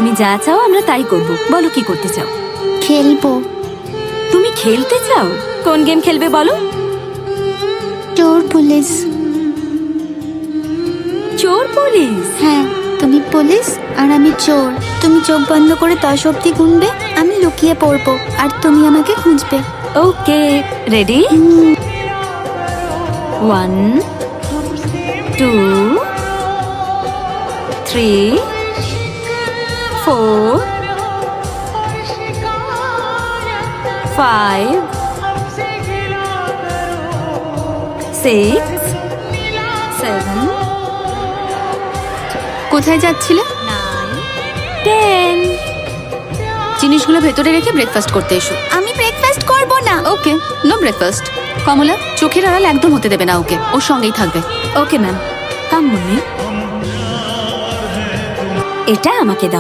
তুমি যা চাও আমরা তাই করব। বলো কি করতে চাও? খেলবো। তুমি খেলতে চাও? কোন গেম খেলবে বলো? চোর পুলিশ। চোর পুলিশ? হ্যাঁ, তুমি পুলিশ আর আমি চোর। তুমি চোখ বন্ধ করে 10 অব্দি গুনবে, আমি লুকিয়ে পড়বো আর তুমি আমাকে খুঁজবে। ওকে, রেডি? 1 2 3 4 5 6 7 কোথায় যাচ্ছিলে? 9 10 জিনিসগুলো ভেতরে রেখে ব্রেকফাস্ট করতে এসো। আমি ব্রেকফাস্ট করব না। ওকে, নো ব্রেকফাস্ট। কমলা, চোখের আড়াল একদম হতে দেবে না ওকে, ওর সঙ্গেই থাকবে। ওকে ম্যাম, কাম মুন্নি, এটা আমাকে দাও।